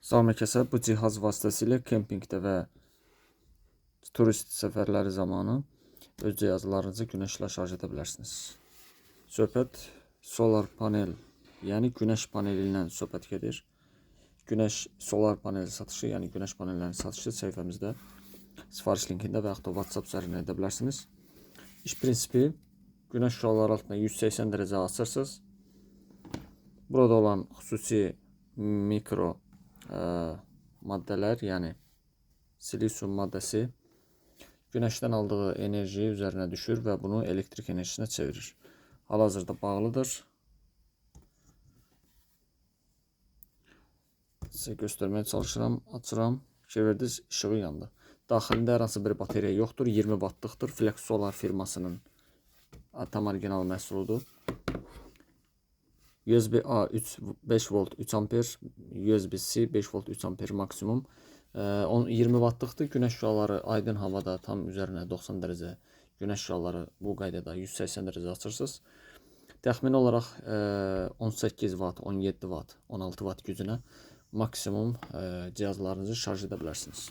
Salam kəsə, bu cihaz vasitəsilə kempingdə və turist səfərləri zamanı öz cihazlarınızı günəşlə şarj edə bilərsiniz. Söhbət solar panel, yəni günəş paneli ilə söhbət gedir. Günəş solar panel satışı, yəni günəş panellərinin satışı səhifəmizdə sifariş linkində və yaxud da WhatsApp üzərindən edə bilərsiniz. İş prinsipi, günəş şüaları altında 180 dərəcə açırsınız. Burada olan xüsusi mikro maddələr, yəni silisium maddəsi günəşdən aldığı enerjiyi üzərinə düşür və bunu elektrik enerjisinə çevirir. Hal-hazırda bağlıdır. Sizə göstərməyə çalışıram, açıram. Çevirdiniz, işığı yandı. Daxilində hər hansı bir bateriya yoxdur. 20 wattlıqdır. Flex Solar firmasının tam orijinal məhsuludur. USB-A 5 volt 3 amper, USB-C 5 volt 3 amper maksimum. 20 wattlıqdır. Günəş şüaları aydın havada tam üzərinə 90 dərəcə günəş şüaları bu qaydada 180 dərəcə açırsınız. Təxmini olaraq 18 watt, 17 watt, 16 watt gücünə maksimum cihazlarınızı şarj edə bilərsiniz.